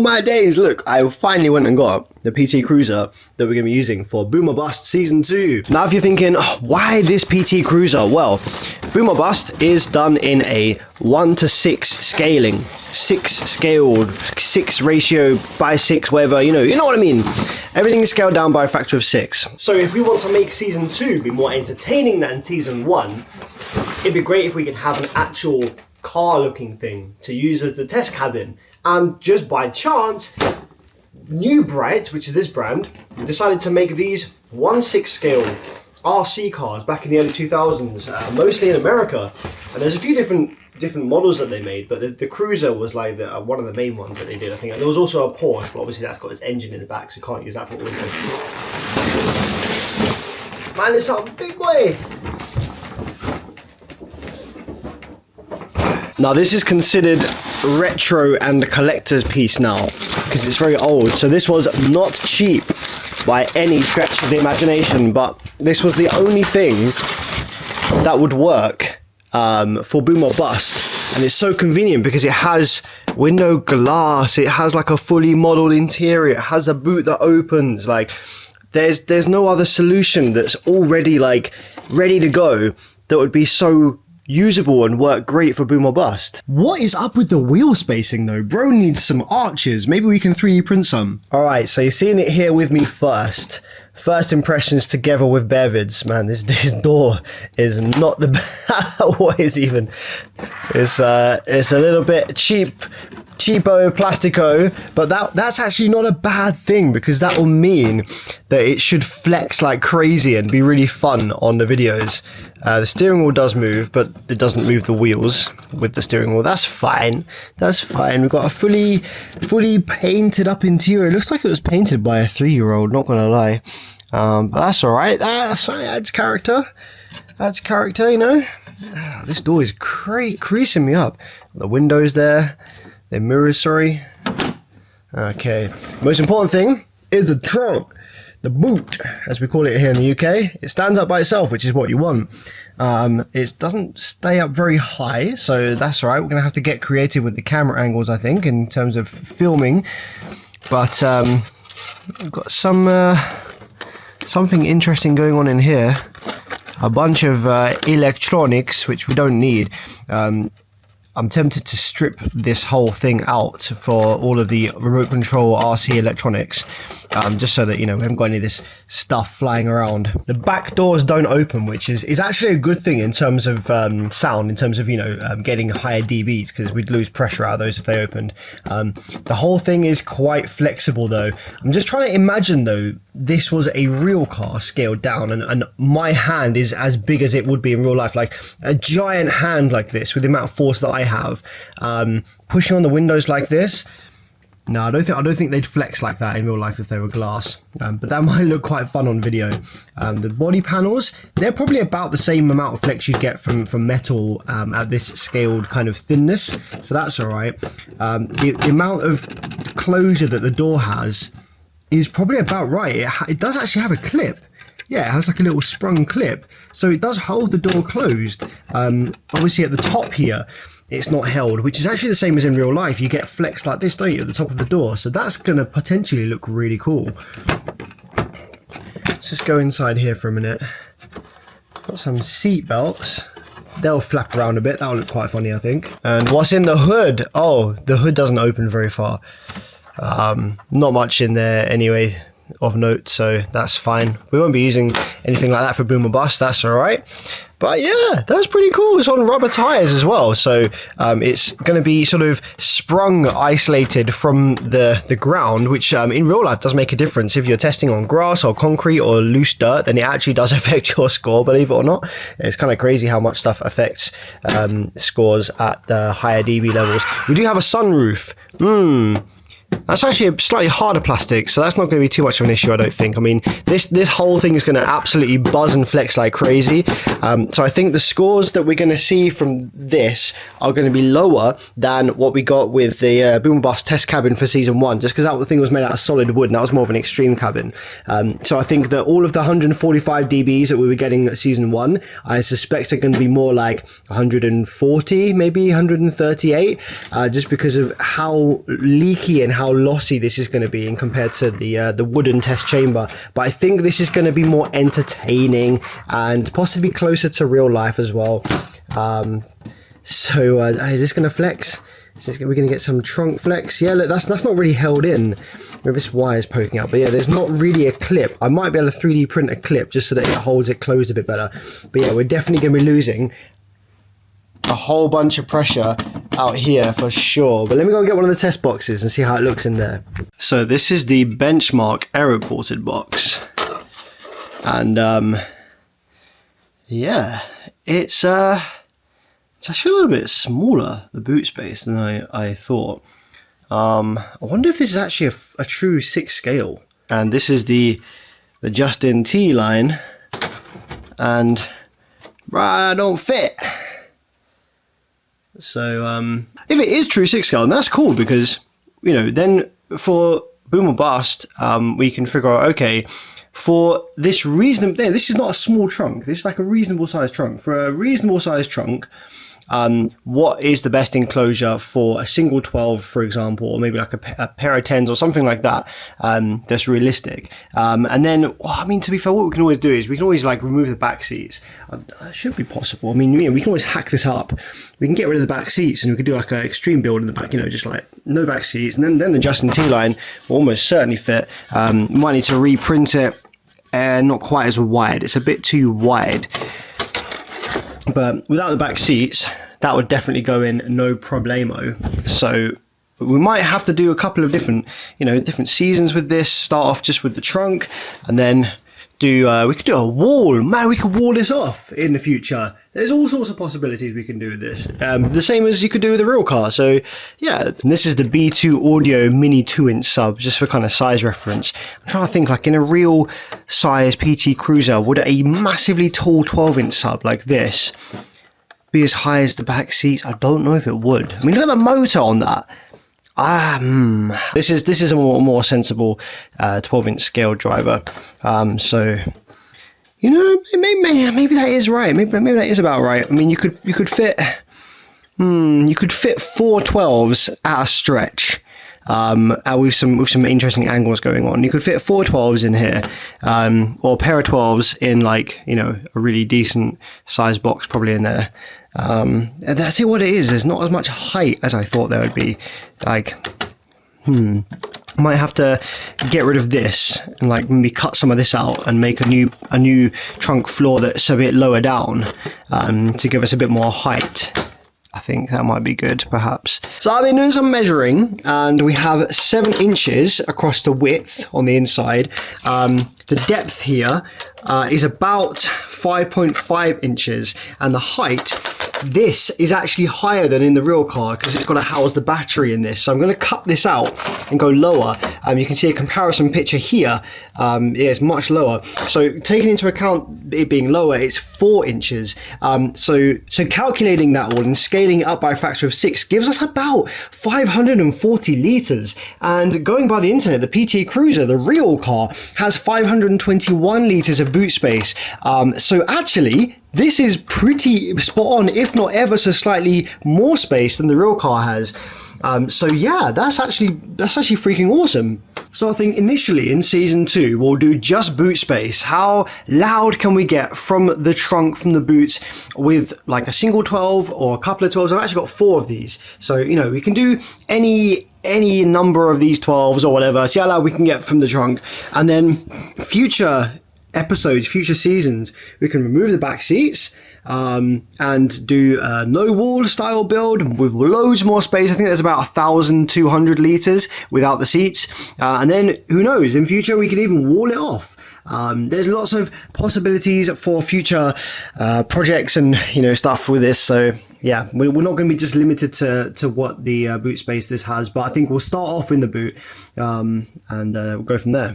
my days, look, I finally went and got the PT Cruiser that we're going to be using for Boom or Bust Season 2. Now, if you're thinking, oh, why this PT Cruiser? Well, Boom or Bust is done in a 1:6 scaling. 6 scaled, 6 ratio by 6, whatever, you know what I mean. Everything is scaled down by a factor of 6. So if we want to make Season 2 be more entertaining than Season 1, it'd be great if we could have an actual car-looking thing to use as the test cabin. And just by chance, New Bright, which is this brand, decided to make these 1/6 scale RC cars back in the early 2000s, mostly in America. And there's a few different models that they made, but the Cruiser was like one of the main ones that they did, I think. And there was also a Porsche, but obviously that's got its engine in the back, so you can't use that for audio. Man, it's a big boy! Now this is considered retro and a collector's piece now, because it's very old. So this was not cheap by any stretch of the imagination, but this was the only thing that would work for Boom or Bust. And it's so convenient because it has window glass, it has like a fully modeled interior, it has a boot that opens. Like there's no other solution that's already like ready to go that would be so usable and work great for Boom or Bust. What is up with the wheel spacing though? Bro needs some arches. Maybe we can 3D print some. Alright, so you're seeing it here with me first. First impressions together with Bevids. Man, this door is not the what is even? It's a little bit cheapo plastico, but that's actually not a bad thing, because that will mean that it should flex like crazy and be really fun on the videos. The steering wheel does move, but it doesn't move the wheels with the steering wheel. That's fine. That's fine. We've got a fully painted up interior. It looks like it was painted by a 3-year-old, not gonna lie. But that's alright. That's adds character. Adds character, you know. This door is creasing me up. The windows there. The mirrors, sorry. Okay. Most important thing is the trunk. The boot, as we call it here in the UK. It stands up by itself, which is what you want. It doesn't stay up very high, so that's all right. We're going to have to get creative with the camera angles, I think, in terms of filming. But we've got something interesting going on in here. A bunch of electronics, which we don't need. I'm tempted to strip this whole thing out for all of the remote control RC electronics, just so that, you know, we haven't got any of this stuff flying around. The back doors don't open, which is actually a good thing in terms of sound, in terms of, you know, getting higher dBs, because we'd lose pressure out of those if they opened. The whole thing is quite flexible though. I'm just trying to imagine though, this was a real car scaled down, and my hand is as big as it would be in real life, like a giant hand like this with the amount of force that I have, pushing on the windows like this. No, I don't think they'd flex like that in real life if they were glass, but that might look quite fun on video. The body panels, they're probably about the same amount of flex you'd get from metal at this scaled kind of thinness, so that's all right. The amount of closure that the door has is probably about right. It does actually have a clip. Yeah, it has like a little sprung clip, so it does hold the door closed. Obviously at the top here, it's not held, which is actually the same as in real life. You get flex like this, don't you, at the top of the door? So that's going to potentially look really cool. Let's just go inside here for a minute. Got some seat belts. They'll flap around a bit. That'll look quite funny, I think. And what's in the hood? Oh, the hood doesn't open very far. Not much in there anyway of note, so that's fine. We won't be using anything like that for Boom or Bust. That's all right. But yeah, that's pretty cool. It's on rubber tires as well, so it's going to be sort of sprung isolated from the ground, which in real life does make a difference. If you're testing on grass or concrete or loose dirt, then it actually does affect your score, believe it or not. It's kind of crazy how much stuff affects scores at the higher dB levels. We do have a sunroof. That's actually a slightly harder plastic, so that's not going to be too much of an issue, I don't think. I mean, this whole thing is going to absolutely buzz and flex like crazy. So I think the scores that we're going to see from this are going to be lower than what we got with the Boom or Bust test cabin for season 1, just because that thing was made out of solid wood and that was more of an extreme cabin. So I think that all of the 145 dBs that we were getting at season 1, I suspect are going to be more like 140, maybe 138, just because of how leaky and how lossy this is going to be in compared to the wooden test chamber, but I think this is going to be more entertaining and possibly closer to real life as well. So is this going to flex? We're going to get some trunk flex. Yeah, look, that's not really held in. This wire is poking out, but yeah, there's not really a clip. I might be able to 3D print a clip just so that it holds it closed a bit better. But yeah, we're definitely going to be losing a whole bunch of pressure out here for sure. But let me go and get one of the test boxes and see how it looks in there. So this is the Benchmark Aeroported box, and yeah, it's actually a little bit smaller, the boot space, than I thought. I wonder if this is actually a true 6 scale. And this is the Justin T line, and I don't fit. So if it is true 6 scale, then that's cool, because you know, then for boom or bust, we can figure out, okay, for this reasonable, this is not a small trunk, this is like a reasonable size trunk. For a reasonable size trunk, what is the best enclosure for a single 12, for example, or maybe like a pair of 10s or something like that, that's realistic. And then, well, I mean, to be fair, what we can always do is we can always like remove the back seats. That should be possible. I mean, you know, we can always hack this up. We can get rid of the back seats, and we could do like an extreme build in the back, you know, just like no back seats. And then the Justin T line will almost certainly fit. Might need to reprint it, and not quite as wide. It's a bit too wide. But without the back seats, that would definitely go in no problemo. So we might have to do a couple of different seasons with this. Start off just with the trunk, and then we could do a wall. Man, we could wall this off in the future. There's all sorts of possibilities we can do with this. The same as you could do with a real car. So yeah, and this is the B2 Audio Mini 2-inch sub, just for kind of size reference. I'm trying to think, like in a real size PT Cruiser, would a massively tall 12-inch sub like this be as high as the back seats? I don't know if it would. I mean, look at the motor on that. This is a more sensible 12-inch scale driver. So, you know, maybe that is right. Maybe that is about right. I mean, you could fit 4 12s at a stretch. With some interesting angles going on. You could fit 4 12s in here, or a pair of 12s in, like, you know, a really decent size box probably in there. That's it. What it is, there's not as much height as I thought there would be. Like, might have to get rid of this and like maybe cut some of this out and make a new trunk floor that's a bit lower down, to give us a bit more height. I think that might be good, perhaps. So I've been doing some measuring, and we have 7 inches across the width on the inside. The depth here is about 5.5 inches, and the height, this is actually higher than in the real car because it's got to house the battery in this. So I'm going to cut this out and go lower. You can see a comparison picture here. It's much lower. So taking into account it being lower, it's 4 inches. So calculating that one and scaling it up by a factor of 6 gives us about 540 litres. And going by the internet, the PT Cruiser, the real car, has 521 litres of boot space. So actually, this is pretty spot on, if not ever so slightly more space than the real car has. So yeah, that's actually freaking awesome. So I think initially in season 2, we'll do just boot space. How loud can we get from the trunk, from the boots, with like a single 12 or a couple of 12s? I've actually got 4 of these. So, you know, we can do any number of these 12s or whatever. See how loud we can get from the trunk. And then future episodes, future seasons, we can remove the back seats, and do a no wall style build with loads more space. I think there's about 1,200 litres without the seats, and then who knows, in future we can even wall it off. There's lots of possibilities for future projects and, you know, stuff with this. So yeah, we're not going to be just limited to what the boot space this has, but I think we'll start off in the boot, and we'll go from there.